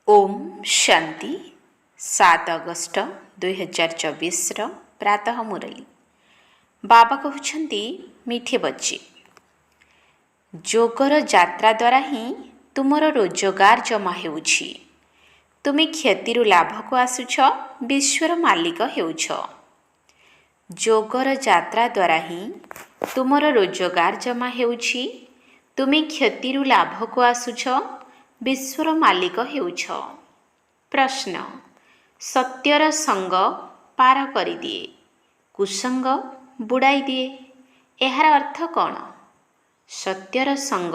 Om Shanti 7 August 2024 प्रातः मुरली बाबा कहते मीठे बच्चे जोगर यात्रा द्वारा ही तुमर रोजगार जमा हेउछि। तुमे क्षतिर लाभ को आसुछ, विश्वर मालिक हेउछ। जोगर यात्रा द्वारा ही तुमर रोजगार जमा हेउछि। तुमे क्षतिर लाभ को आसुछ, विश्वर मालिक हेउछ। प्रश्न, सत्यर संग पार करि दिए, कुसंग बुड़ाई दिए। एहार अर्थ कौन? सत्यर संग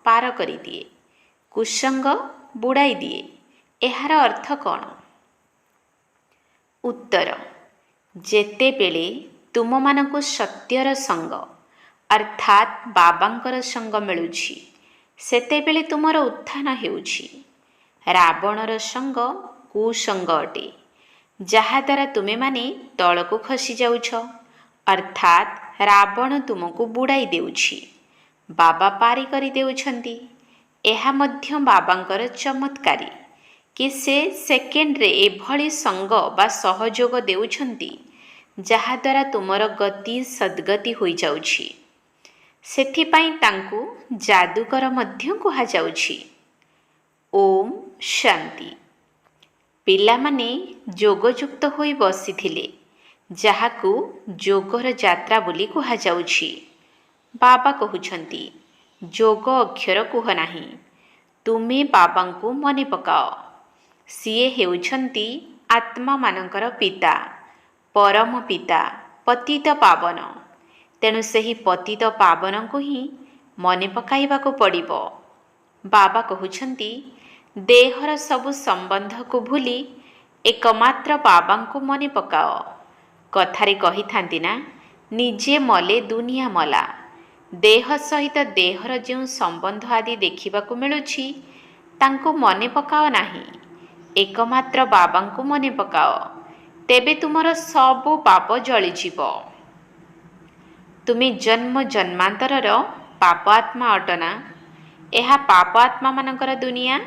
पार करि दिए, कुसंग बुड़ाई दिए। एहार अर्थ कौन? उत्तर, जेतेबेले तुममानंकु सत्यर संग अर्थात बाबांकर संग मिलुछि, सेतेबेले तुमर उत्थान हेउछि। रावणर संग कुसंग अटे, जहाद्वारा तुमे माने तलकु खसी जाउछ, अर्थात रावण तुमको बुड़ाई देउछि। बाबा पारी करि देउछन्ति। एहा मध्य बाबांकर चमत्कारी कि से सेकेंड रे एभली संग बा सहयोग देउछन्ति जहाद्वारा तुमर गति सद्गति होई जाउछि। सेथिपाई तांकु जादूकर मध्य कुहा जाउछि। ओम शांति। पिलामाने जोगयुक्त होई बसिथिले, जाहाकु जोगर यात्रा बोली कुहा जाउछि। बाबा कहुछन्ति, जोग अक्षर कुह नाही, तुमे बाबांकु मने पकाओ। सिए हेउछन्ति आत्मा मानकर पिता, परम पिता, पतित पावन। तेणु सही पतित पावन को ही मने पकाइबाको पड़िबो। बाबा कहुछन्ति, देहर सबु संबंध को भूली एकमात्र बाबांको मने पकाओ। कथारे कही थांती ना, निजे मले दुनिया मला। देह सहित देहर जो संबंध आदि देखिबाको मिलुछि तांको मने पकाओ नाही, एकमात्र बाबांको मने पकाओ। तेबे तुमर सबु पाप जली जीवो। तुमे जन्म जन्मांतरर पाप आत्मा अटना। एहा पाप आत्मा मानकर दुनिया,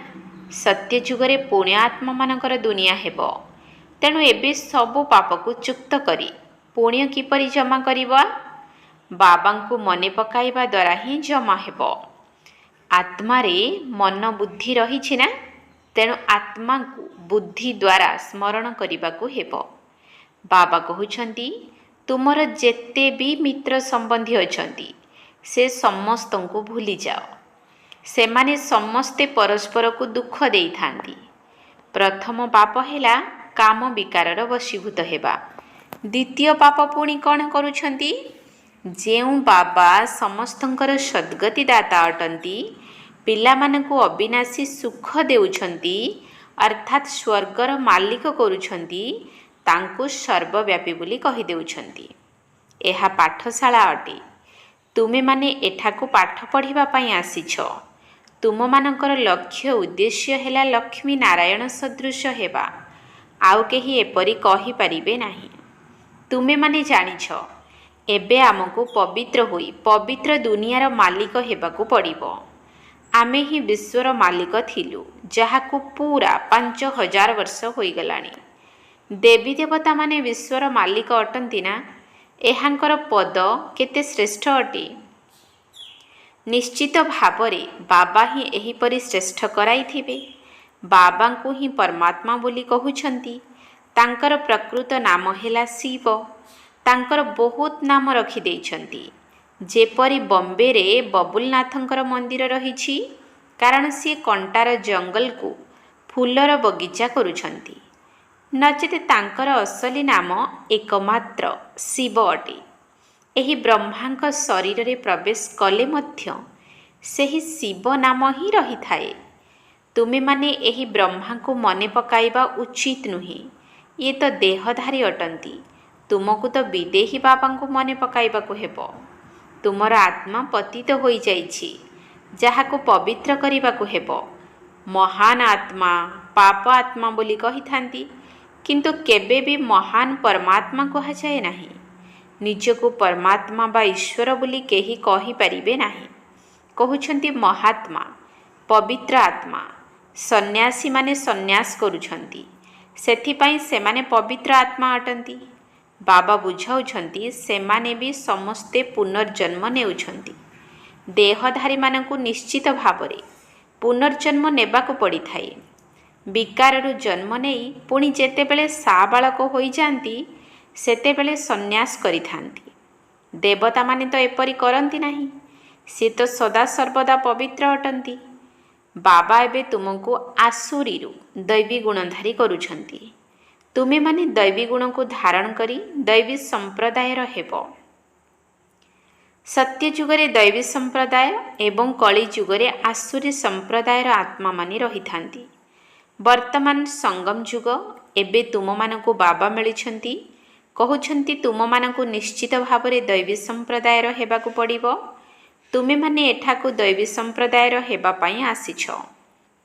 सत्य जुगरे पुण्य आत्मा मानकर दुनिया हेबो। तेणु एबे सबु पापकु चुक्त करी पुण्य किपरि जमा करिबा? बाबांकु मने पकाइबा द्वारा ही जमा हेबो। आत्मारे मन बुद्धि रहिछि ना, तेणु आत्माकु बुद्धि द्वारा स्मरण करिबाकु हेबो। बाबा कहुछन्ति, तुमर जेते भी मित्र संबंधी अछन्ति से समस्तंकु भूली जाओ। सेमाने समस्ते परस्पर को दुख देई थांती। प्रथम पाप हेला काम विकारर वशीभूत हेबा। द्वितीय पाप पुणी कौन करुछन्ति? जेउ बाबा समस्तंकर सद्गति दाता अटंती, पिलामानंकु अविनाशी सुख देउछन्ति, अर्थात स्वर्गर मालिक करुछन्ति, तांकु सर्वव्यापी बोली कहि देउछन्ति। एहा पाठशाला अटे। तुमे माने एठाकु पाठ पढ़िबा पई आसीछ। तुम मानकर लक्ष्य उद्देश्य हेला लक्ष्मी नारायण सदृश हेबा। आउ केही एपरि कहि परिबे नाही। तुमे माने जानिछ, एबे आमको पवित्र होई पवित्र दुनियार मालिक हेबाकु पड़िबो। आमे ही विश्वर मालिक थिलु, जहाकु पूरा 5000 वर्ष होई गलानी। देवी देवता माने विश्वर मालिक अटंती ना। एहांकर पद केते श्रेष्ठ अटे। निश्चित भावरे बाबा ही एहीपरि श्रेष्ठ कराइथिबे। बाबांकु ही परमात्मा बोली कहुछन्ति। तांकर प्रकृत नाम हेला शिव। तांकर बहुत नाम रखि देइछन्ति। जेपरि बॉम्बे रे बबुलनाथंकर मंदिर रहिछि, कारण सी कंटार जंगल को फूलर बगीचा करुछन्ति। नचेत तांकर असली नाम एकमात्र शिव अटे। एही ब्रह्मांक शरीर रे प्रवेश कले मध्य सेही शिव नाम ही रही थाए। तुमे माने एही ब्रह्मा को मने पकाइबा उचित नुहे। ये तो देहधारी अटंती। तुमको तो विदेही बाबा को मने पकाइबा को हेबो। तुमर आत्मा पतित होई जाइछि, जाहाको पवित्र करिबा को हेबो। महान आत्मा पाप आत्मा बोली कहि थांती, किंतु केबे भी महान परमात्मा कहा जाए नाही। निजको परमात्मा बा ईश्वर बोली केही कहि परिबे नाही। कहउछन्ति महात्मा, पवित्र आत्मा, ସନ୍ନ୍ୟାସୀମାନେ ସନ୍ନ୍ୟାସ କରୁଛନ୍ତି, ସେଥିପାଇଁ ସେମାନେ ପବିତ୍ର ଆତ୍ମା ଅଟନ୍ତି। ବାବା ବୁଝାଉଛନ୍ତି ସେମାନେ ବି ସମସ୍ତେ ପୁନର୍ଜନ୍ମ ନେଉଛନ୍ତି। ଦେହଧାରୀମାନଙ୍କୁ ନିଶ୍ଚିତ ଭାବରେ ପୁନର୍ଜନ୍ମ ନେବାକୁ ପଡ଼ିଥାଏ। ବିକାରରୁ ଜନ୍ମ ନେଇ ପୁଣି ଯେତେବେଳେ ସାବାଳକ ହୋଇଯାଆନ୍ତି ସେତେବେଳେ ସନ୍ନ୍ୟାସ କରିଥାନ୍ତି। ଦେବତାମାନେ ତ ଏପରି କରନ୍ତି ନାହିଁ, ସେ ତ ସଦାସର୍ବଦା ପବିତ୍ର ଅଟନ୍ତି। ବାବା ଏବେ ତୁମକୁ ଆସୁରୀରୁ ଦୈବୀ ଗୁଣଧାରୀ କରୁଛନ୍ତି। ତୁମେମାନେ ଦୈବୀ ଗୁଣକୁ ଧାରଣ କରି ଦୈବୀ ସମ୍ପ୍ରଦାୟର ହେବ। ସତ୍ୟ ଯୁଗରେ ଦୈବୀ ସମ୍ପ୍ରଦାୟ ଏବଂ କଳି ଯୁଗରେ ଆସୁରୀ ସମ୍ପ୍ରଦାୟର ଆତ୍ମାମାନେ ରହିଥାନ୍ତି। ବର୍ତ୍ତମାନ ସଙ୍ଗମ ଯୁଗ। ଏବେ ତୁମମାନଙ୍କୁ ବାବା ମିଳିଛନ୍ତି, କହୁଛନ୍ତି ତୁମମାନଙ୍କୁ ନିଶ୍ଚିତ ଭାବରେ ଦୈବୀ ସମ୍ପ୍ରଦାୟର ହେବାକୁ ପଡ଼ିବ। ତୁମେମାନେ ଏଠାକୁ ଦୈବୀ ସମ୍ପ୍ରଦାୟର ହେବା ପାଇଁ ଆସିଛ।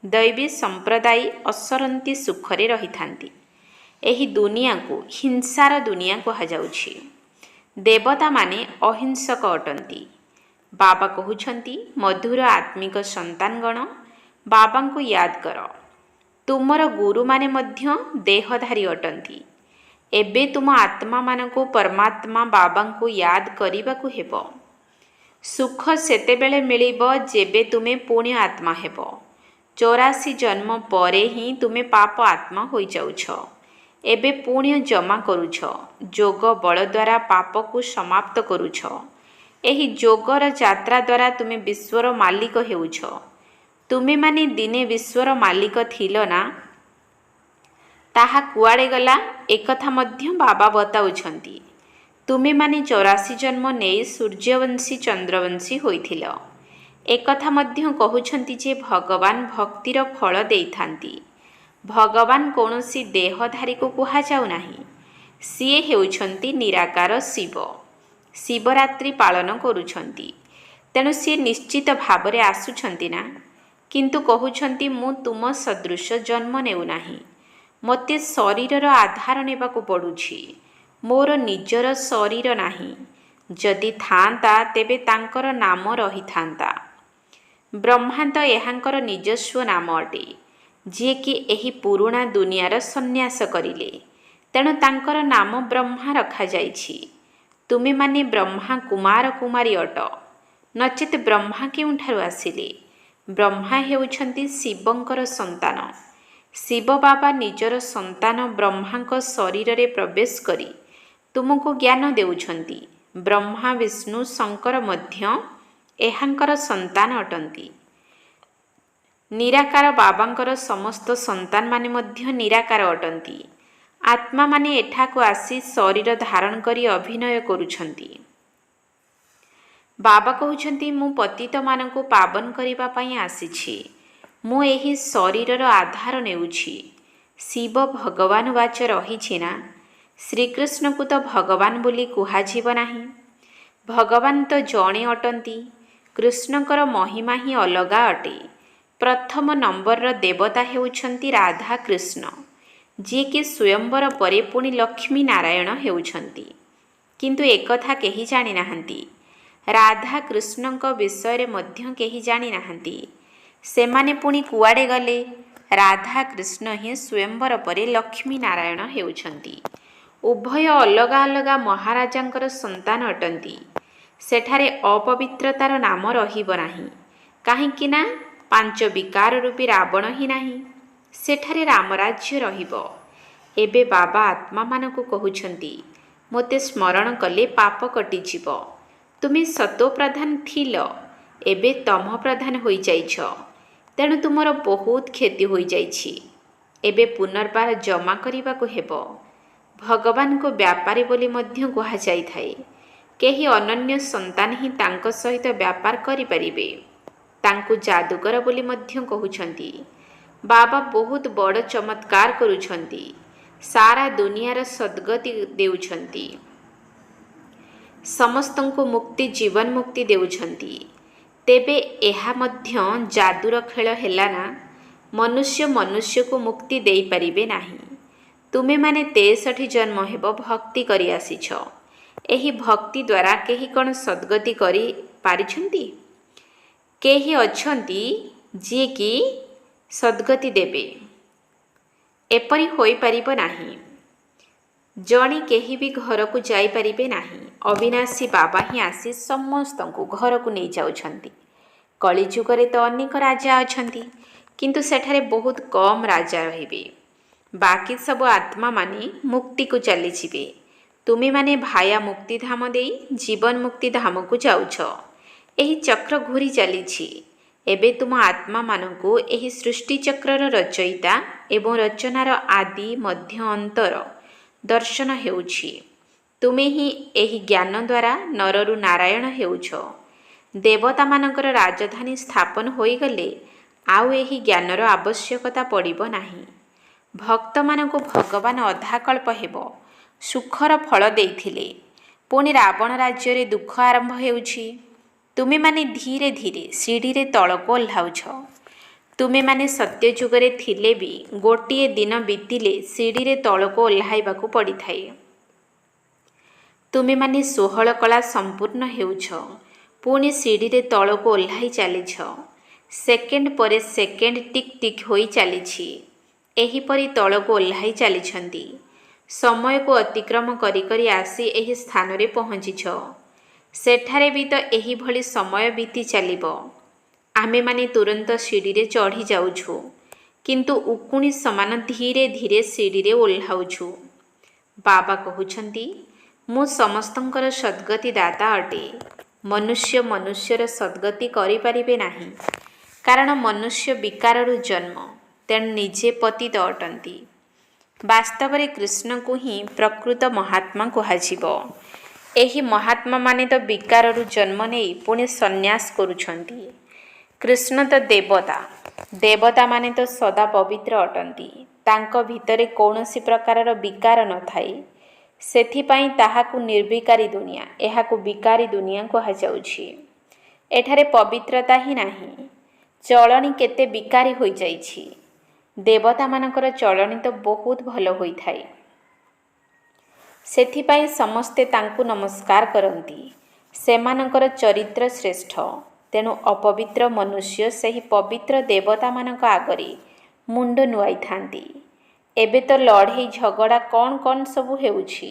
ଦୈବୀ ସମ୍ପ୍ରଦାୟ ଅସରନ୍ତି ସୁଖରେ ରହିଥାନ୍ତି। ଏହି ଦୁନିଆକୁ ହିଂସାର ଦୁନିଆ କୁହାଯାଉଛି। ଦେବତାମାନେ ଅହିଂସକ ଅଟନ୍ତି। ବାବା କହୁଛନ୍ତି ମଧୁର ଆତ୍ମିକ ସନ୍ତାନଗଣ, ବାବାଙ୍କୁ ୟାଦ କର। ତୁମର ଗୁରୁମାନେ ମଧ୍ୟ ଦେହଧାରୀ ଅଟନ୍ତି। ଏବେ ତୁମ ଆତ୍ମାମାନଙ୍କୁ ପରମାତ୍ମା ବାବାଙ୍କୁ ୟାଦ କରିବାକୁ ହେବ। ସୁଖ ସେତେବେଳେ ମିଳିବ ଯେବେ ତୁମେ ପୁଣ୍ୟ ଆତ୍ମା ହେବ। 84 ଜନ୍ମ ପରେ ହିଁ ତୁମେ ପାପ ଆତ୍ମା ହୋଇଯାଉଛ। ଏବେ ପୁଣ୍ୟ ଜମା କରୁଛ। ଯୋଗ ବଳ ଦ୍ୱାରା ପାପକୁ ସମାପ୍ତ କରୁଛ। ଏହି ଯୋଗର ଯାତ୍ରା ଦ୍ୱାରା ତୁମେ ବିଶ୍ୱର ମାଲିକ ହେଉଛ। ତୁମେମାନେ ଦିନେ ବିଶ୍ୱର ମାଲିକ ଥିଲ ନା? ତାହା କୁଆଡ଼େ ଗଲା ଏକଥା ମଧ୍ୟ ବାବା ବତାଉଛନ୍ତି। ତୁମେମାନେ 84 ଜନ୍ମ ନେଇ ସୂର୍ଯ୍ୟବଂଶୀ ଚନ୍ଦ୍ରବଂଶୀ ହୋଇଥିଲ। ଏକଥା ମଧ୍ୟ କହୁଛନ୍ତି ଯେ ଭଗବାନ ଭକ୍ତିର ଫଳ ଦେଇଥାନ୍ତି। ଭଗବାନ କୌଣସି ଦେହଧାରୀକୁ କୁହାଯାଉ ନାହିଁ। ସିଏ ହେଉଛନ୍ତି ନିରାକାର ଶିବ। ଶିବରାତ୍ରି ପାଳନ କରୁଛନ୍ତି, ତେଣୁ ସିଏ ନିଶ୍ଚିତ ଭାବରେ ଆସୁଛନ୍ତି ନା? କିନ୍ତୁ କହୁଛନ୍ତି ମୁଁ ତୁମ ସଦୃଶ ଜନ୍ମ ନେଉନାହିଁ। ମୋତେ ଶରୀରର ଆଧାର ନେବାକୁ ପଡ଼ୁଛି। ମୋର ନିଜର ଶରୀର ନାହିଁ। ଯଦି ଥାଆନ୍ତା ତେବେ ତାଙ୍କର ନାମ ରହିଥାନ୍ତା। ବ୍ରହ୍ମା ତ ଏହାଙ୍କର ନିଜସ୍ୱ ନାମ ଅଟେ, ଯିଏକି ଏହି ପୁରୁଣା ଦୁନିଆର ସନ୍ନ୍ୟାସ କରିଲେ। ତେଣୁ ତାଙ୍କର ନାମ ବ୍ରହ୍ମା ରଖାଯାଇଛି। ତୁମେମାନେ ବ୍ରହ୍ମା କୁମାର କୁମାରୀ ଅଟ, ନଚେତ୍ ବ୍ରହ୍ମା କେଉଁଠାରୁ ଆସିଲେ? ବ୍ରହ୍ମା ହେଉଛନ୍ତି ଶିବଙ୍କର ସନ୍ତାନ। ଶିବ ବାବା ନିଜର ସନ୍ତାନ ବ୍ରହ୍ମାଙ୍କ ଶରୀରରେ ପ୍ରବେଶ କରି ତୁମକୁ ଜ୍ଞାନ ଦେଉଛନ୍ତି। ବ୍ରହ୍ମା ବିଷ୍ଣୁ ଶଙ୍କର ମଧ୍ୟ ଏହାଙ୍କର ସନ୍ତାନ ଅଟନ୍ତି। ନିରାକାର ବାବାଙ୍କର ସମସ୍ତ ସନ୍ତାନମାନେ ମଧ୍ୟ ନିରାକାର ଅଟନ୍ତି। ଆତ୍ମାମାନେ ଏଠାକୁ ଆସି ଶରୀର ଧାରଣ କରି ଅଭିନୟ କରୁଛନ୍ତି। ବାବା କହୁଛନ୍ତି ମୁଁ ପତିତମାନଙ୍କୁ ପାବନ କରିବା ପାଇଁ ଆସିଛି। ମୁଁ ଏହି ଶରୀରର ଆଧାର ନେଉଛି। ଶିବ ଭଗବାନ ବାଚ ରହିଛି ନା? ଶ୍ରୀକୃଷ୍ଣଙ୍କୁ ତ ଭଗବାନ ବୋଲି କୁହାଯିବ ନାହିଁ। ଭଗବାନ ତ ଜଣେ ଅଟନ୍ତି। କୃଷ୍ଣଙ୍କର ମହିମା ହିଁ ଅଲଗା ଅଟେ। ପ୍ରଥମ ନମ୍ବରର ଦେବତା ହେଉଛନ୍ତି ରାଧାକୃଷ୍ଣ, ଯିଏକି ସ୍ୱୟଂବର ପରେ ପୁଣି ଲକ୍ଷ୍ମୀ ନାରାୟଣ ହେଉଛନ୍ତି। କିନ୍ତୁ ଏକଥା କେହି ଜାଣିନାହାନ୍ତି। ରାଧାକୃଷ୍ଣଙ୍କ ବିଷୟରେ ମଧ୍ୟ କେହି ଜାଣିନାହାନ୍ତି। ସେମାନେ ପୁଣି କୁଆଡ଼େ ଗଲେ? ରାଧାକୃଷ୍ଣ ହିଁ ସ୍ୱୟଂବର ପରେ ଲକ୍ଷ୍ମୀ ନାରାୟଣ ହେଉଛନ୍ତି। ଉଭୟ ଅଲଗା ଅଲଗା ମହାରାଜାଙ୍କର ସନ୍ତାନ ଅଟନ୍ତି। ସେଠାରେ ଅପବିତ୍ରତାର ନାମ ରହିବ ନାହିଁ। କାହିଁକି ନା 5 ବିକାର ରୂପୀ ରାବଣ ହିଁ ନାହିଁ। ସେଠାରେ ରାମରାଜ୍ୟ ରହିବ। ଏବେ ବାବା ଆତ୍ମାମାନଙ୍କୁ କହୁଛନ୍ତି ମୋତେ ସ୍ମରଣ କଲେ ପାପ କଟିଯିବ। ତୁମେ ସତୋପ୍ରଧାନ ଥିଲ, ଏବେ ତମ ପ୍ରଧାନ ହୋଇଯାଇଛ। ତେଣୁ ତୁମର ବହୁତ କ୍ଷତି ହୋଇଯାଇଛି। ଏବେ ପୁନର୍ବାର ଜମା କରିବାକୁ ହେବ। ଭଗବାନଙ୍କୁ ବ୍ୟାପାରୀ ବୋଲି ମଧ୍ୟ କୁହାଯାଇଥାଏ। କେହି ଅନନ୍ୟ ସନ୍ତାନ ହିଁ ତାଙ୍କ ସହିତ ବ୍ୟାପାର କରିପାରିବେ। ତାଙ୍କୁ ଯାଦୁକର ବୋଲି ମଧ୍ୟ କହୁଛନ୍ତି। ବାବା ବହୁତ ବଡ଼ ଚମତ୍କାର କରୁଛନ୍ତି। ସାରା ଦୁନିଆର ସଦ୍ଗତି ଦେଉଛନ୍ତି। ସମସ୍ତଙ୍କୁ ମୁକ୍ତି, ଜୀବନ ମୁକ୍ତି ଦେଉଛନ୍ତି। ତେବେ ଏହା ମଧ୍ୟ ଯାଦୁର ଖେଳ ହେଲା ନା? ମନୁଷ୍ୟ ମନୁଷ୍ୟକୁ ମୁକ୍ତି ଦେଇପାରିବେ ନାହିଁ। ତୁମେମାନେ 63 ଜନ୍ମ ହେବ ଭକ୍ତି କରି ଆସିଛ। ଏହି ଭକ୍ତି ଦ୍ୱାରା କେହି କ'ଣ ସଦ୍ଗତି କରି ପାରିଛନ୍ତି? କେହି ଅଛନ୍ତି ଯିଏକି ସଦ୍ଗତି ଦେବେ। ଏପରି ହୋଇପାରିବ ନାହିଁ। ଜଣେ କେହି ବି ଘରକୁ ଯାଇପାରିବେ ନାହିଁ। ଅବିନାଶୀ ବାବା ହିଁ ଆସି ସମସ୍ତଙ୍କୁ ଘରକୁ ନେଇଯାଉଛନ୍ତି। କଳିଯୁଗରେ ତ ଅନେକ ରାଜା ଅଛନ୍ତି, କିନ୍ତୁ ସେଠାରେ ବହୁତ କମ୍ ରାଜା ରହିବେ। ବାକି ସବୁ ଆତ୍ମାମାନେ ମୁକ୍ତିକୁ ଚାଲିଯିବେ। ତୁମେମାନେ ଭାୟା ମୁକ୍ତିଧାମ ଦେଇ ଜୀବନ ମୁକ୍ତିଧାମକୁ ଯାଉଛ। ଏହି ଚକ୍ର ଘୂରି ଚାଲିଛି। ଏବେ ତୁମ ଆତ୍ମାମାନଙ୍କୁ ଏହି ସୃଷ୍ଟିଚକ୍ରର ରଚୟିତା ଏବଂ ରଚନାର ଆଦି ମଧ୍ୟ ଅନ୍ତର ଦର୍ଶନ ହେଉଛି। ତୁମେ ହିଁ ଏହି ଜ୍ଞାନ ଦ୍ୱାରା ନରରୁ ନାରାୟଣ ହେଉଛ। ଦେବତାମାନଙ୍କର ରାଜଧାନୀ ସ୍ଥାପନ ହୋଇଗଲେ ଆଉ ଏହି ଜ୍ଞାନର ଆବଶ୍ୟକତା ପଡ଼ିବ ନାହିଁ। ଭକ୍ତମାନଙ୍କୁ ଭଗବାନ ଅଧାକଳ୍ପ ହେବ ସୁଖର ଫଳ ଦେଇଥିଲେ। ପୁଣି ରାବଣ ରାଜ୍ୟରେ ଦୁଃଖ ଆରମ୍ଭ ହେଉଛି। ତୁମେମାନେ ଧୀରେ ଧୀରେ ସିଡ଼ିରେ ତଳକୁ ଓହ୍ଲାଉଛ। ତୁମେମାନେ ସତ୍ୟଯୁଗରେ ଥିଲେ ବି ଗୋଟିଏ ଦିନ ବିତିଲେ ସିଡ଼ିରେ ତଳକୁ ଓହ୍ଲାଇବାକୁ ପଡ଼ିଥାଏ। ତୁମେମାନେ 16 କଳା ସମ୍ପୂର୍ଣ୍ଣ ହେଉଛ। ପୁଣି ସିଡ଼ିରେ ତଳକୁ ଓହ୍ଲାଇ ଚାଲିଛ। ସେକେଣ୍ଡ ପରେ ସେକେଣ୍ଡ ଟିକ୍ ଟିକ୍ ହୋଇ ଚାଲିଛି। ଏହିପରି ତଳକୁ ଓହ୍ଲାଇ ଚାଲିଛନ୍ତି। ସମୟକୁ ଅତିକ୍ରମ କରି କରି ଆସି ଏହି ସ୍ଥାନରେ ପହଞ୍ଚିଛ। ସେଠାରେ ବି ତ ଏହିଭଳି ସମୟ ବିତି ଚାଲିବ। ଆମେମାନେ ତୁରନ୍ତ ସିଡ଼ିରେ ଚଢ଼ି ଯାଉଛୁ, କିନ୍ତୁ ଉକୁଣି ସମାନ ଧୀରେ ଧୀରେ ସିଡ଼ିରେ ଓହ୍ଲାଉଛୁ। ବାବା କହୁଛନ୍ତି, ମୁଁ ସମସ୍ତଙ୍କର ସଦ୍ଗତି ଦାତା ଅଟେ। ମନୁଷ୍ୟ ମନୁଷ୍ୟର ସଦ୍ଗତି କରିପାରିବେ ନାହିଁ, କାରଣ ମନୁଷ୍ୟ ବିକାରରୁ ଜନ୍ମ, ତେଣୁ ନିଜେ ପତିତ ଅଟନ୍ତି। ବାସ୍ତବରେ କୃଷ୍ଣଙ୍କୁ ହିଁ ପ୍ରକୃତ ମହାତ୍ମା କୁହାଯିବ। ଏହି ମହାତ୍ମାମାନେ ତ ବିକାରରୁ ଜନ୍ମ ନେଇ ପୁଣି ସନ୍ନ୍ୟାସ କରୁଛନ୍ତି। କୃଷ୍ଣ ତ ଦେବତା। ଦେବତାମାନେ ତ ସଦା ପବିତ୍ର ଅଟନ୍ତି। ତାଙ୍କ ଭିତରେ କୌଣସି ପ୍ରକାରର ବିକାର ନଥାଏ। ସେଥିପାଇଁ ତାହାକୁ ନିର୍ବିକାରୀ ଦୁନିଆ, ଏହାକୁ ବିକାରୀ ଦୁନିଆ କୁହାଯାଉଛି। ଏଠାରେ ପବିତ୍ରତା ହିଁ ନାହିଁ। ଚଳଣି କେତେ ବିକାରୀ ହୋଇଯାଇଛି। ଦେବତାମାନଙ୍କର ଚଳଣି ତ ବହୁତ ଭଲ ହୋଇଥାଏ। ସେଥିପାଇଁ ସମସ୍ତେ ତାଙ୍କୁ ନମସ୍କାର କରନ୍ତି। ସେମାନଙ୍କର ଚରିତ୍ର ଶ୍ରେଷ୍ଠ। ତେଣୁ ଅପବିତ୍ର ମନୁଷ୍ୟ ସେହି ପବିତ୍ର ଦେବତାମାନଙ୍କ ଆଗରେ ମୁଣ୍ଡ ନୁଆଇଥାନ୍ତି। ଏବେ ତ ଲଢ଼େଇ ଝଗଡ଼ା କ'ଣ କ'ଣ ସବୁ ହେଉଛି।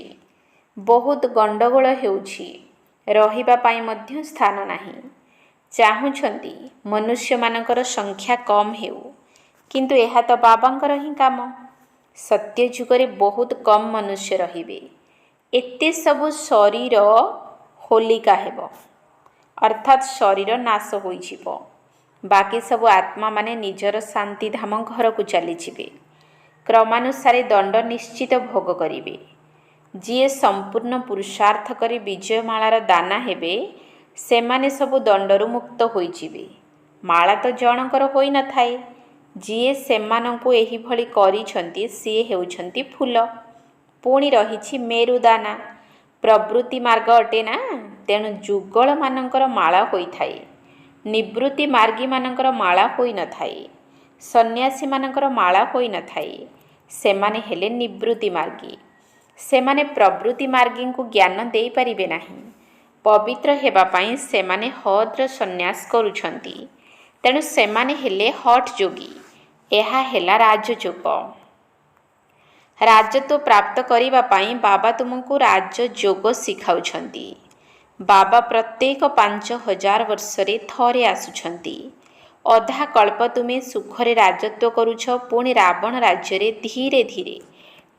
ବହୁତ ଗଣ୍ଡଗୋଳ ହେଉଛି। ରହିବା ପାଇଁ ମଧ୍ୟ ସ୍ଥାନ ନାହିଁ। ଚାହୁଁଛନ୍ତି ମନୁଷ୍ୟମାନଙ୍କର ସଂଖ୍ୟା କମ୍ ହେଉ, କିନ୍ତୁ ଏହା ତ ବାବାଙ୍କର ହିଁ କାମ। ସତ୍ୟ ଯୁଗରେ ବହୁତ କମ୍ ମନୁଷ୍ୟ ରହିବେ। ଏତେ ସବୁ ଶରୀର ହୋଲିକା ହେବ, ଅର୍ଥାତ୍ ଶରୀର ନାଶ ହୋଇଯିବ। ବାକି ସବୁ ଆତ୍ମାମାନେ ନିଜର ଶାନ୍ତିଧାମ ଘରକୁ ଚାଲିଯିବେ। କ୍ରମାନୁସାରେ ଦଣ୍ଡ ନିଶ୍ଚିତ ଭୋଗ କରିବେ। ଯିଏ ସମ୍ପୂର୍ଣ୍ଣ ପୁରୁଷାର୍ଥ କରି ବିଜୟମାଳାର ଦାନା ହେବେ, ସେମାନେ ସବୁ ଦଣ୍ଡରୁ ମୁକ୍ତ ହୋଇଯିବେ। ମାଳା ତ ଜଣଙ୍କର ହୋଇନଥାଏ। ଯିଏ ସେମାନଙ୍କୁ ଏହିଭଳି କରିଛନ୍ତି ସିଏ ହେଉଛନ୍ତି ଫୁଲ। ପୁଣି ରହିଛି ମେରୁଦାନା, ପ୍ରବୃତ୍ତି ମାର୍ଗ ଅଟେ ନା, ତେଣୁ ଯୁଗଳମାନଙ୍କର ମାଳା ହୋଇଥାଏ। ନିବୃତ୍ତି ମାର୍ଗୀମାନଙ୍କର ମାଳା ହୋଇନଥାଏ। ସନ୍ନ୍ୟାସୀମାନଙ୍କର ମାଳା ହୋଇନଥାଏ। ସେମାନେ ହେଲେ ନିବୃତ୍ତି ମାର୍ଗୀ। ସେମାନେ ପ୍ରବୃତ୍ତି ମାର୍ଗୀଙ୍କୁ ଜ୍ଞାନ ଦେଇପାରିବେ ନାହିଁ। ପବିତ୍ର ହେବା ପାଇଁ ସେମାନେ ହଦ୍ର ସନ୍ନ୍ୟାସ କରୁଛନ୍ତି। ତେଣୁ ସେମାନେ ହେଲେ ହଠ୍ ଯୋଗୀ। ଏହା ହେଲା ରାଜଯୋଗ। ରାଜତ୍ୱ ପ୍ରାପ୍ତ କରିବା ପାଇଁ ବାବା ତୁମକୁ ରାଜଯୋଗ ଶିଖାଉଛନ୍ତି। ବାବା ପ୍ରତ୍ୟେକ 5000 ବର୍ଷରେ ଥରେ ଆସୁଛନ୍ତି। ଅଧା କଳ୍ପ ତୁମେ ସୁଖରେ ରାଜତ୍ୱ କରୁଛ, ପୁଣି ରାବଣ ରାଜ୍ୟରେ ଧୀରେ ଧୀରେ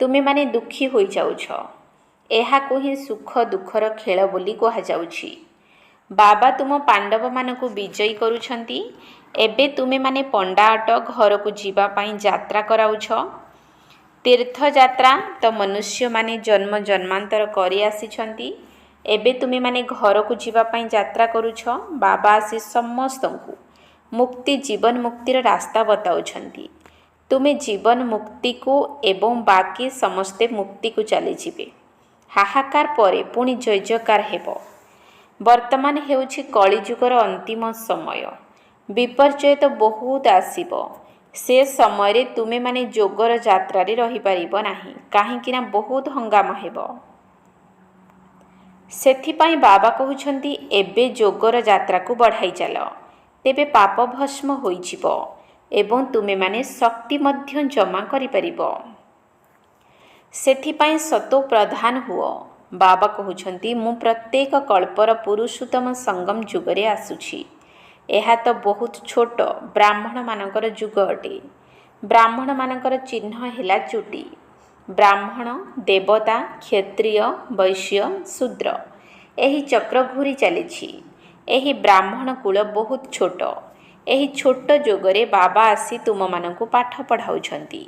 ତୁମେମାନେ ଦୁଃଖୀ ହୋଇଯାଉଛ। ଏହାକୁ ହିଁ ସୁଖ ଦୁଃଖର ଖେଳ ବୋଲି କୁହାଯାଉଛି। ବାବା ତୁମ ପାଣ୍ଡବମାନଙ୍କୁ ବିଜୟୀ କରୁଛନ୍ତି। ଏବେ ତୁମେମାନେ ପଣ୍ଡା ଅଟ, ଘରକୁ ଯିବା ପାଇଁ ଯାତ୍ରା କରାଉଛ। ତୀର୍ଥଯାତ୍ରା ତ ମନୁଷ୍ୟମାନେ ଜନ୍ମ ଜନ୍ମାନ୍ତର କରି ଆସିଛନ୍ତି। ଏବେ ତୁମେମାନେ ଘରକୁ ଯିବା ପାଇଁ ଯାତ୍ରା କରୁଛ। ବାବା ଆସି ସମସ୍ତଙ୍କୁ ମୁକ୍ତି ଜୀବନ ମୁକ୍ତିର ରାସ୍ତା ବତାଉଛନ୍ତି। ତୁମେ ଜୀବନ ମୁକ୍ତିକୁ ଏବଂ ବାକି ସମସ୍ତେ ମୁକ୍ତିକୁ ଚାଲିଯିବେ। ହାହାକାର ପରେ ପୁଣି ଜୟ ଜୟକାର ହେବ। ବର୍ତ୍ତମାନ ହେଉଛି କଳିଯୁଗର ଅନ୍ତିମ ସମୟ। ବିପର୍ଯ୍ୟୟ ତ ବହୁତ ଆସିବ। ସେ ସମୟରେ ତୁମେମାନେ ଯୋଗର ଯାତ୍ରାରେ ରହିପାରିବ ନାହିଁ, କାହିଁକିନା ବହୁତ ହଙ୍ଗାମା ହେବ। ସେଥିପାଇଁ ବାବା କହୁଛନ୍ତି, ଏବେ ଯୋଗର ଯାତ୍ରାକୁ ବଢ଼ାଇ ଚାଲ, ତେବେ ପାପ ଭସ୍ମ ହୋଇଯିବ। ଏବଂ ତୁମେମାନେ ଶକ୍ତି ମଧ୍ୟ ଜମା କରିପାରିବ। ସେଥିପାଇଁ ସତୋ ପ୍ରଧାନ ହୁଅ। ବାବା କହୁଛନ୍ତି, ମୁଁ ପ୍ରତ୍ୟେକ କଳ୍ପର ପୁରୁଷୋତ୍ତମ ସଙ୍ଗମ ଯୁଗରେ ଆସୁଛି। ଏହା ତ ବହୁତ ଛୋଟ ବ୍ରାହ୍ମଣମାନଙ୍କର ଯୁଗ ଅଟେ। ବ୍ରାହ୍ମଣମାନଙ୍କର ଚିହ୍ନ ହେଲା ଚୁଟି। ବ୍ରାହ୍ମଣ, ଦେବତା, କ୍ଷତ୍ରିୟ, ବୈଶ୍ୟ, ଶୂଦ୍ର ଏହି ଚକ୍ର ଘୂରି ଚାଲିଛି। ଏହି ବ୍ରାହ୍ମଣ କୂଳ ବହୁତ ଛୋଟ। ଏହି ଛୋଟ ଯୁଗରେ ବାବା ଆସି ତୁମମାନଙ୍କୁ ପାଠ ପଢ଼ାଉଛନ୍ତି।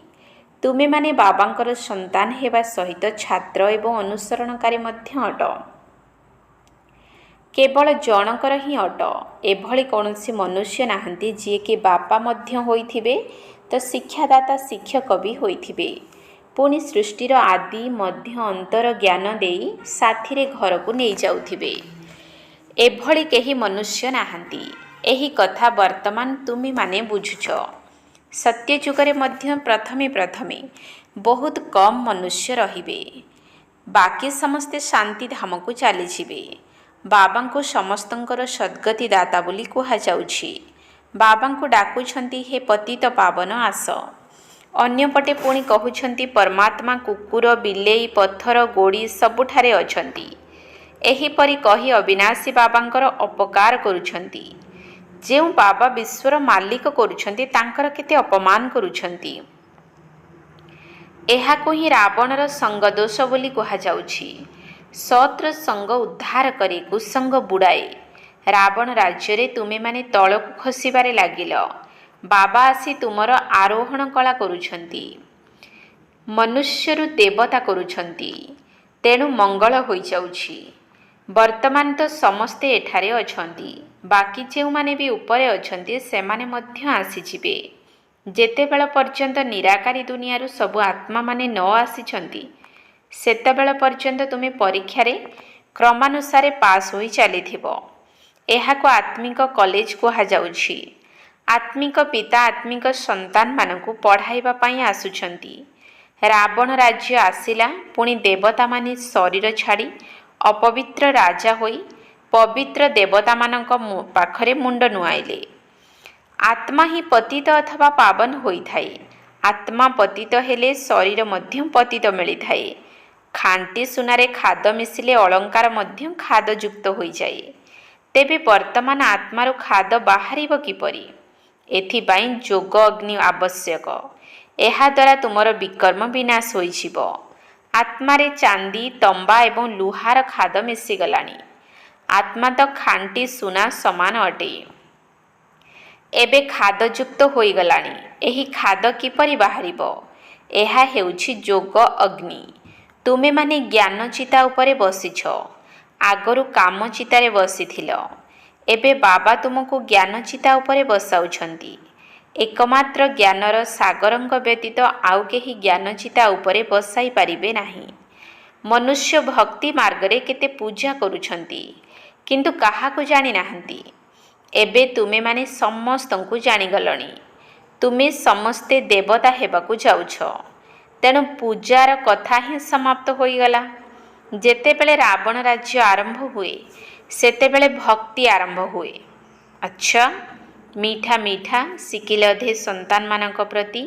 ତୁମେମାନେ ବାବାଙ୍କର ସନ୍ତାନ ହେବା ସହିତ ଛାତ୍ର ଏବଂ ଅନୁସରଣକାରୀ ମଧ୍ୟ ଅଟ। କେବଳ ଜଣଙ୍କର ହିଁ ଅଟ। ଏଭଳି କୌଣସି ମନୁଷ୍ୟ ନାହାନ୍ତି ଯିଏକି ବାପା ମଧ୍ୟ ହୋଇଥିବେ ତ ଶିକ୍ଷାଦାତା ଶିକ୍ଷକ ବି ହୋଇଥିବେ। ପୁଣି ସୃଷ୍ଟିର ଆଦି ମଧ୍ୟ ଅନ୍ତର ଜ୍ଞାନ ଦେଇ ସାଥିରେ ଘରକୁ ନେଇଯାଉଥିବେ। ଏଭଳି କେହି ମନୁଷ୍ୟ ନାହାନ୍ତି। ଏହି କଥା ବର୍ତ୍ତମାନ ତୁମେମାନେ ବୁଝୁଛ। ସତ୍ୟଯୁଗରେ ମଧ୍ୟ ପ୍ରଥମେ ପ୍ରଥମେ ବହୁତ କମ୍ ମନୁଷ୍ୟ ରହିବେ। ବାକି ସମସ୍ତେ ଶାନ୍ତିଧାମକୁ ଚାଲିଯିବେ। ବାବାଙ୍କୁ ସମସ୍ତଙ୍କର ସଦ୍ଗତି ଦାତା ବୋଲି କୁହାଯାଉଛି। ବାବାଙ୍କୁ ଡାକୁଛନ୍ତି, ହେ ପତିତ ପାବନ ଆସ। ଅନ୍ୟପଟେ ପୁଣି କହୁଛନ୍ତି, ପରମାତ୍ମା କୁକୁର, ବିଲେଇ, ପଥର, ଗୋଡ଼ି ସବୁଠାରେ ଅଛନ୍ତି। ଏହିପରି କହି ଅବିନାଶୀ ବାବାଙ୍କର ଅପକାର କରୁଛନ୍ତି। ଯେଉଁ ବାବା ବିଶ୍ୱର ମାଲିକ କରୁଛନ୍ତି ତାଙ୍କର କେତେ ଅପମାନ କରୁଛନ୍ତି। ଏହାକୁ ହିଁ ରାବଣର ସଙ୍ଗଦୋଷ ବୋଲି କୁହାଯାଉଛି। ସତ୍ର ସଙ୍ଗ ଉଦ୍ଧାର କରେ, କୁସଙ୍ଗ ବୁଡ଼ାଏ। ରାବଣ ରାଜ୍ୟରେ ତୁମେମାନେ ତଳକୁ ଖସିବାରେ ଲାଗିଲ। ବାବା ଆସି ତୁମର ଆରୋହଣ କଳା କରୁଛନ୍ତି। ମନୁଷ୍ୟରୁ ଦେବତା କରୁଛନ୍ତି। ତେଣୁ ମଙ୍ଗଳ ହୋଇଯାଉଛି। ବର୍ତ୍ତମାନ ତ ସମସ୍ତେ ଏଠାରେ ଅଛନ୍ତି। ବାକି ଯେଉଁମାନେ ବି ଉପରେ ଅଛନ୍ତି ସେମାନେ ମଧ୍ୟ ଆସିଯିବେ। ଯେତେବେଳ ପର୍ଯ୍ୟନ୍ତ ନିରାକାରୀ ଦୁନିଆରୁ ସବୁ ଆତ୍ମାମାନେ ନ ଆସିଛନ୍ତି ସେତେବେଳ ପର୍ଯ୍ୟନ୍ତ ତୁମେ ପରୀକ୍ଷାରେ କ୍ରମାନୁସାରେ ପାସ୍ ହୋଇ ଚାଲିଥିବ। ଏହାକୁ ଆତ୍ମିକ କଲେଜ କୁହାଯାଉଛି। ଆତ୍ମିକ ପିତା ଆତ୍ମିକ ସନ୍ତାନମାନଙ୍କୁ ପଢ଼ାଇବା ପାଇଁ ଆସୁଛନ୍ତି। ରାବଣ ରାଜ୍ୟ ଆସିଲା, ପୁଣି ଦେବତାମାନେ ଶରୀର ଛାଡ଼ି ଅପବିତ୍ର ରାଜା ହୋଇ ପବିତ୍ର ଦେବତାମାନଙ୍କ ପାଖରେ ମୁଣ୍ଡ ନୁଆଇଲେ। ଆତ୍ମା ହିଁ ପତିତ ଅଥବା ପାବନ ହୋଇଥାଏ। ଆତ୍ମା ପତିତ ହେଲେ ଶରୀର ମଧ୍ୟ ପତିତ ମିଳିଥାଏ। ଖାଣ୍ଟି ସୁନାରେ ଖାଦ ମିଶିଲେ ଅଳଙ୍କାର ମଧ୍ୟ ଖାଦଯୁକ୍ତ ହୋଇଯାଏ। ତେବେ ବର୍ତ୍ତମାନ ଆତ୍ମାରୁ ଖାଦ ବାହାରିବ କିପରି? ଏଥିପାଇଁ ଯୋଗ ଅଗ୍ନି ଆବଶ୍ୟକ। ଏହାଦ୍ୱାରା ତୁମର ବିକର୍ମ ବିନାଶ ହୋଇଯିବ। ଆତ୍ମାରେ ଚାନ୍ଦି, ତମ୍ବା ଏବଂ ଲୁହାର ଖାଦ ମିଶିଗଲାଣି। ଆତ୍ମା ତ ଖାଣ୍ଟି ସୁନା ସମାନ ଅଟେ। ଏବେ ଖାଦଯୁକ୍ତ ହୋଇଗଲାଣି। ଏହି ଖାଦ କିପରି ବାହାରିବ? ଏହା ହେଉଛି ଯୋଗ ଅଗ୍ନି। ତୁମେମାନେ ଜ୍ଞାନ ଚିତା ଉପରେ ବସିଛ। ଆଗରୁ କାମ ଚିତାରେ ବସିଥିଲ। ଏବେ ବାବା ତୁମକୁ ଜ୍ଞାନ ଚିତା ଉପରେ ବସାଉଛନ୍ତି। ଏକମାତ୍ର ଜ୍ଞାନର ସାଗରଙ୍କ ବ୍ୟତୀତ ଆଉ କେହି ଜ୍ଞାନ ଚିତା ଉପରେ ବସାଇ ପାରିବେ ନାହିଁ। ମନୁଷ୍ୟ ଭକ୍ତି ମାର୍ଗରେ କେତେ ପୂଜା କରୁଛନ୍ତି, କିନ୍ତୁ କାହାକୁ ଜାଣିନାହାନ୍ତି। ଏବେ ତୁମେମାନେ ସମସ୍ତଙ୍କୁ ଜାଣିଗଲଣି। ତୁମେ ସମସ୍ତେ ଦେବତା ହେବାକୁ ଯାଉଛ। ତେଣୁ ପୂଜାର କଥା ହିଁ ସମାପ୍ତ ହୋଇଗଲା। ଯେତେବେଳେ ରାବଣ ରାଜ୍ୟ ଆରମ୍ଭ ହୁଏ ସେତେବେଳେ ଭକ୍ତି ଆରମ୍ଭ ହୁଏ। ଆଚ୍ଛା, ମିଠା ମିଠା ଶିଖିଲେ ଅଧେ ସନ୍ତାନମାନଙ୍କ ପ୍ରତି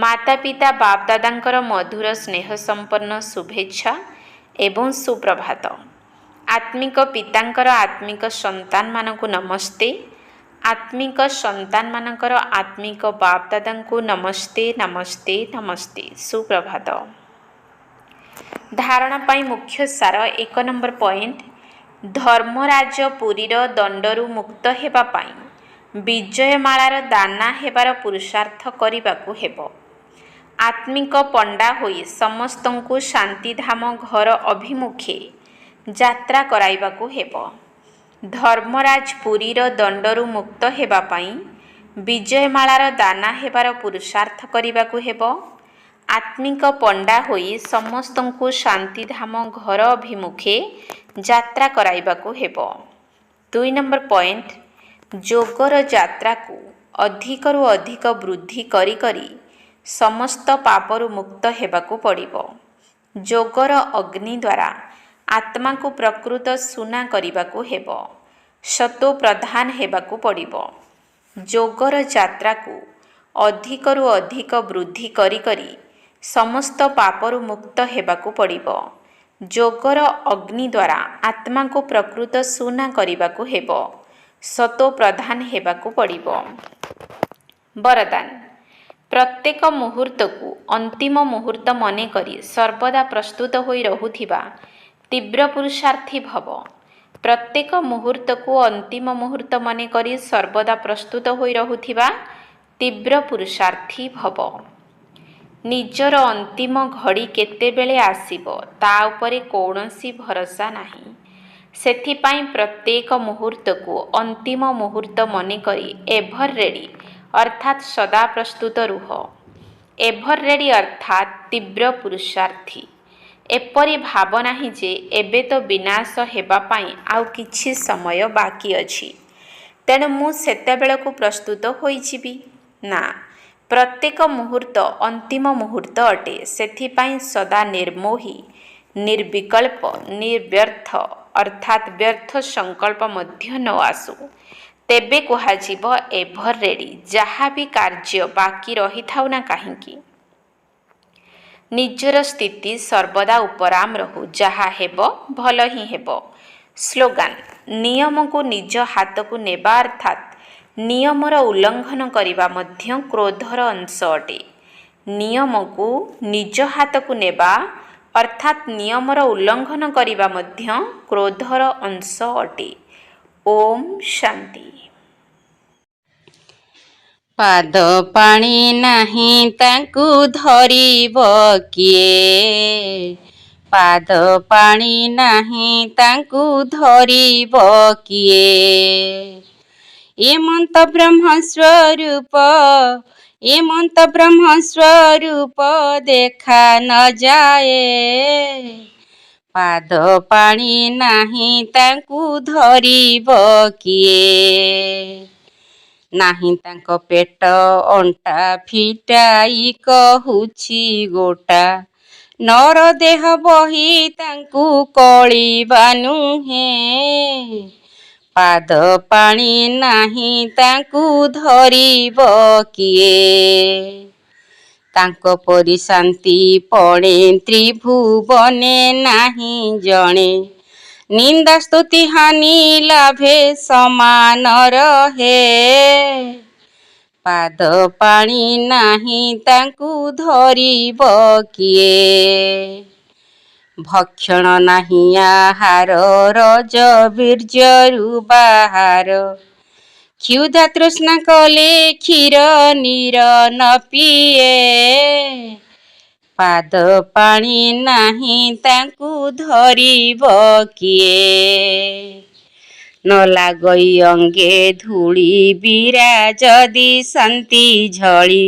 ମାତା ପିତା ବାପ ଦାଦାଙ୍କର ମଧୁର ସ୍ନେହ ସମ୍ପନ୍ନ ଶୁଭେଚ୍ଛା ଏବଂ ସୁପ୍ରଭାତ। ଆତ୍ମିକ ପିତାଙ୍କର ଆତ୍ମିକ ସନ୍ତାନମାନଙ୍କୁ ନମସ୍ତେ। ଆତ୍ମିକ ସନ୍ତାନମାନଙ୍କର ଆତ୍ମିକ ବାପ ଦାଦାଙ୍କୁ ନମସ୍ତେ ନମସ୍ତେ ନମସ୍ତେ, ସୁପ୍ରଭାତ। ଧାରଣା ପାଇଁ ମୁଖ୍ୟ ସାର 1 ନମ୍ବର ପଏଣ୍ଟ, ଧର୍ମରାଜ ପୁରୀର ଦଣ୍ଡରୁ ମୁକ୍ତ ହେବା ପାଇଁ ବିଜୟମାଳାର ଦାନା ହେବାର ପୁରୁଷାର୍ଥ କରିବାକୁ ହେବ। ଆତ୍ମିକ ପଣ୍ଡା ହୋଇ ସମସ୍ତଙ୍କୁ ଶାନ୍ତିଧାମ ଘର ଅଭିମୁଖେ ଯାତ୍ରା କରାଇବାକୁ ହେବ। ଧର୍ମରାଜ ପୁରୀର ଦଣ୍ଡରୁ ମୁକ୍ତ ହେବା ପାଇଁ ବିଜୟମାଳାର ଦାନା ହେବାର ପୁରୁଷାର୍ଥ କରିବାକୁ ହେବ। ଆତ୍ମିକ ପଣ୍ଡା ହୋଇ ସମସ୍ତଙ୍କୁ ଶାନ୍ତିଧାମ ଘର ଅଭିମୁଖେ ଯାତ୍ରା କରାଇବାକୁ ହେବ। 2 ନମ୍ବର ପଏଣ୍ଟ, ଯୋଗର ଯାତ୍ରାକୁ ଅଧିକରୁ ଅଧିକ ବୃଦ୍ଧି କରି କରି ସମସ୍ତ ପାପରୁ ମୁକ୍ତ ହେବାକୁ ପଡ଼ିବ। ଯୋଗର ଅଗ୍ନି ଦ୍ୱାରା ଆତ୍ମାକୁ ପ୍ରକୃତ ସୁନା କରିବାକୁ ହେବ। ସତୋ ପ୍ରଧାନ ହେବାକୁ ପଡ଼ିବ। ଯୋଗର ଯାତ୍ରାକୁ ଅଧିକରୁ ଅଧିକ ବୃଦ୍ଧି କରି କରି ସମସ୍ତ ପାପରୁ ମୁକ୍ତ ହେବାକୁ ପଡ଼ିବ। ଯୋଗର ଅଗ୍ନି ଦ୍ୱାରା ଆତ୍ମାକୁ ପ୍ରକୃତ ସୁନା କରିବାକୁ ହେବ। ସତୋ ପ୍ରଧାନ ହେବାକୁ ପଡ଼ିବ। ବରଦାନ: ପ୍ରତ୍ୟେକ ମୁହୂର୍ତ୍ତକୁ ଅନ୍ତିମ ମୁହୂର୍ତ୍ତ ମନେକରି ସର୍ବଦା ପ୍ରସ୍ତୁତ ହୋଇ ରହୁଥିବା ତୀବ୍ର ପୁରୁଷାର୍ଥୀ ଭବ। ପ୍ରତ୍ୟେକ ମୁହୂର୍ତ୍ତକୁ ଅନ୍ତିମ ମୁହୂର୍ତ୍ତ ମନେକରି ସର୍ବଦା ପ୍ରସ୍ତୁତ ହୋଇ ରହୁଥିବା ତୀବ୍ର ପୁରୁଷାର୍ଥୀ ଭବ। ନିଜର ଅନ୍ତିମ ଘଡ଼ି କେତେବେଳେ ଆସିବ ତା ଉପରେ କୌଣସି ଭରସା ନାହିଁ। ସେଥିପାଇଁ ପ୍ରତ୍ୟେକ ମୁହୂର୍ତ୍ତକୁ ଅନ୍ତିମ ମୁହୂର୍ତ୍ତ ମନେକରି ଏଭର ରେଡି ଅର୍ଥାତ୍ ସଦା ପ୍ରସ୍ତୁତ ରୁହ। ଏଭର ରେଡି ଅର୍ଥାତ୍ ତୀବ୍ର ପୁରୁଷାର୍ଥୀ। ଏପରି ଭାବ ନାହିଁ ଯେ ଏବେ ତ ବିନାଶ ହେବା ପାଇଁ ଆଉ କିଛି ସମୟ ବାକି ଅଛି, ତେଣୁ ମୁଁ ସେତେବେଳକୁ ପ୍ରସ୍ତୁତ ହୋଇଯିବି। ନା, ପ୍ରତ୍ୟେକ ମୁହୂର୍ତ୍ତ ଅନ୍ତିମ ମୁହୂର୍ତ୍ତ ଅଟେ। ସେଥିପାଇଁ ସଦା ନିର୍ମୋହୀ, ନିର୍ବିକଳ୍ପ, ନିର୍ବ୍ୟର୍ଥ ଅର୍ଥାତ୍ ବ୍ୟର୍ଥ ସଂକଳ୍ପ ମଧ୍ୟ ନ ଆସୁ। ତେବେ କୁହାଯିବ ଏଭର ରେଡି। ଯାହା ବି କାର୍ଯ୍ୟ ବାକି ରହିଥାଉ ନା କାହିଁକି, ନିଜର ସ୍ଥିତି ସର୍ବଦା ଉପରାମ ରହୁ। ଯାହା ହେବ ଭଲ ହିଁ ହେବ। ସ୍ଲୋଗାନ: ନିୟମକୁ ନିଜ ହାତକୁ ନେବା ଅର୍ଥାତ୍ ନିୟମର ଉଲ୍ଲଙ୍ଘନ କରିବା ମଧ୍ୟ କ୍ରୋଧର ଅଂଶ ଅଟେ। ନିୟମକୁ ନିଜ ହାତକୁ ନେବା ଅର୍ଥାତ୍ ନିୟମର ଉଲ୍ଲଙ୍ଘନ କରିବା ମଧ୍ୟ କ୍ରୋଧର ଅଂଶ ଅଟେ। ଓମ୍ ଶାନ୍ତି। ପାଦ ପାଣି ନାହିଁ ତାଙ୍କୁ ଧରିବ କିଏ? ପାଦ ପାଣି ନାହିଁ ତାଙ୍କୁ ଧରିବ କିଏ? ଏମନ୍ତ ବ୍ରହ୍ମ ସ୍ୱରୂପ, ଏମନ୍ତ ବ୍ରହ୍ମ ସ୍ୱରୂପ ଦେଖା ନ ଯାଏ। ପାଦ ପାଣି ନାହିଁ ତାଙ୍କୁ ଧରିବ କିଏ? ନାହିଁ ତାଙ୍କ ପେଟ ଅଣ୍ଟା ଫିଟାଇ କହୁଛି ଗୋଟା, ନର ଦେହ ବହି ତାଙ୍କୁ କଳିବା ନୁହେଁ। ପାଦ ପାଣି ନାହିଁ ତାଙ୍କୁ ଧରିବ କିଏ? ତାଙ୍କ ପରି ଶାନ୍ତି ପଡ଼େ ତ୍ରିଭୁବନେ ନାହିଁ ଜଣେ, ନିନ୍ଦା ସ୍ତୁତି ହାନି ଲାଭେ ସମାନ ରହେ। ପାଦ ପାଣି ନାହିଁ ତାଙ୍କୁ ଧରିବ କିଏ? ଭକ୍ଷଣ ନାହିଁ ଆହାର, ରଜ ବୀର୍ଯ୍ୟରୁ ବାହାର, କ୍ଷୁଧା ତୃଷ୍ଣା କଲେ କ୍ଷୀର ନୀର ନ ପିଏ। ପାଦ ପାଣି ନାହିଁ ତାଙ୍କୁ ଧରିବ କିଏ? ନ ଲାଗଇ ଅଙ୍ଗେ ଧୂଳି ବିରାଜ ଦିଶନ୍ତି ଝଳି,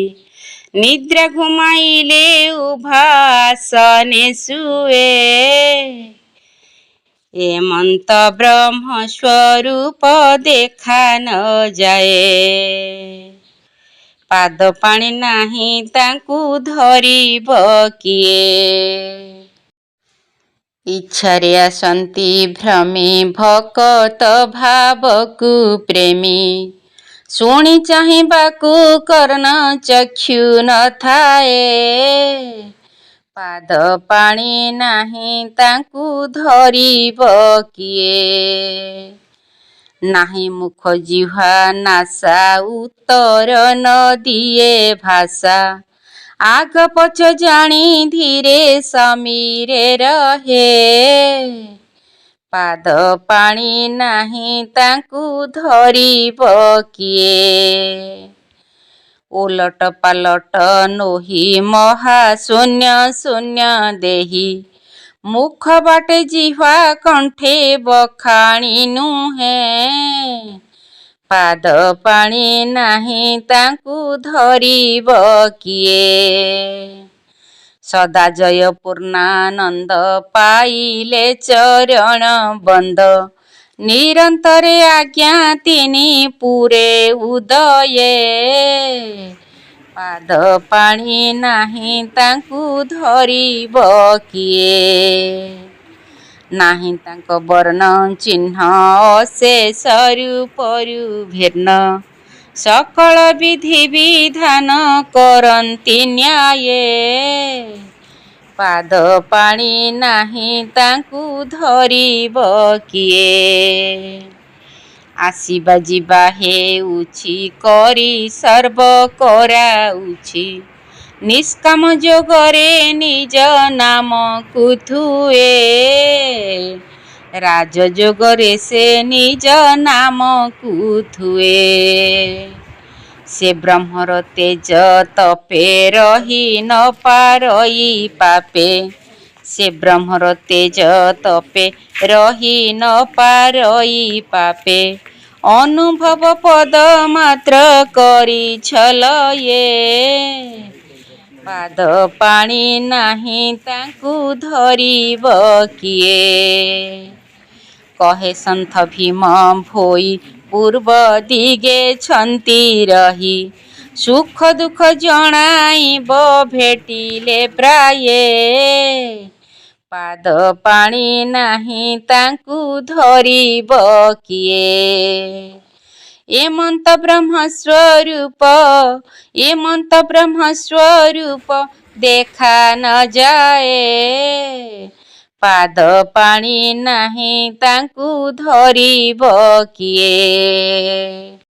ନିଦ୍ରା ଘୁମାଇଲେ ଉଭାସନେ ଶୁଏ। ଏମନ୍ତ ବ୍ରହ୍ମ ସ୍ୱରୂପ ଦେଖା ନ ଯାଏ। ପାଦ ପାଣି ନାହିଁ ତାଙ୍କୁ ଧରିବ କିଏ? ଇଚ୍ଛାରେ ଆସନ୍ତି ଭ୍ରମେ ଭକତ ଭାବକୁ ପ୍ରେମୀ, ଶୁଣି ଚାହିଁବାକୁ କର୍ଣ୍ଣ ଚକ୍ଷୁ ନଥାଏ। ପାଦ ପାଣି ନାହିଁ ତାଙ୍କୁ ଧରିବ କିଏ? ନାହିଁ ମୁଖ ଜିହ୍ୱା ନାସା, ଉତ୍ତର ନ ଦିଏ ଭାଷା, ଆଗ ପଛ ଜାଣି ଧୀରେ ସମୀରେ ରହେ। ପାଦ ପାଣି ନାହିଁ ତାଙ୍କୁ ଧରିବ କିଏ? ଓଲଟ ପାଲଟ ନୋହି ମହାଶୂନ୍ୟ ଶୂନ୍ୟ ଦେହି, ମୁଖ ବାଟେ ଜିହ୍ୱା କଣ୍ଠେ ବଖାଣି ନୁହେଁ। ପାଦ ପାଣି ନାହିଁ ତାଙ୍କୁ ଧରିବ କିଏ? ସଦା ଜୟ ପୂର୍ଣ୍ଣାନନ୍ଦ ପାଇଲେ ଚରଣ ବନ୍ଦ, ନିରନ୍ତରେ ଆଜ୍ଞା ତିନି ପୁରେ ଉଦୟେ। ପାଦ ପାଣି ନାହିଁ ତାଙ୍କୁ ଧରିବ କିଏ? ନାହିଁ ତାଙ୍କ ବର୍ଣ୍ଣ ଚିହ୍ନ ଅଶେଷ ରୂପରୁ ଭିନ୍ନ, ସକଳ ବିଧି ବିଧାନ କରନ୍ତି ନ୍ୟାୟେ। ପାଦ ପାଣି ନାହିଁ ତାଙ୍କୁ ଧରିବ କିଏ। ଆସିବା ଯିବା ହେଉଛି କରି ସର୍ବ କରାଉଛି। ନିଷ୍କାମ ଯୋଗରେ ନିଜ ନାମକୁ ଥୁଏ। ରାଜଯୋଗରେ ସେ ନିଜ ନାମକୁ ଥୁଏ। ସେ ବ୍ରହ୍ମର ତେଜ ତପେ ରହି ନ ପାରଇ ପାପେ। ସେ ବ୍ରହ୍ମର ତେଜ ତପେ ରହି ନ ପାରଇ ପାପେ। ଅନୁଭବ ପଦ ମାତ୍ର କରିଛଲ ଏ। ପାଦ ପାଣି ନାହିଁ ତାଙ୍କୁ ଧରିବ କିଏ। କହେ ସନ୍ଥ ଭୀମ ଭୋଇ ପୂର୍ବ ଦିଗେଛନ୍ତି ରହି। ସୁଖ ଦୁଃଖ ଜଣାଇବ ଭେଟିଲେ ପ୍ରାୟେ। ପାଦ ପାଣି ନାହିଁ ତାଙ୍କୁ ଧରିବ କିଏ। ଏମନ୍ତ ବ୍ରହ୍ମ ସ୍ୱରୂପ ଏମନ୍ତ ବ୍ରହ୍ମ ସ୍ୱରୂପ ଦେଖା ନ ଯାଏ। ପାଦ ପାଣି ନାହିଁ ତାଙ୍କୁ ଧରିବ କିଏ।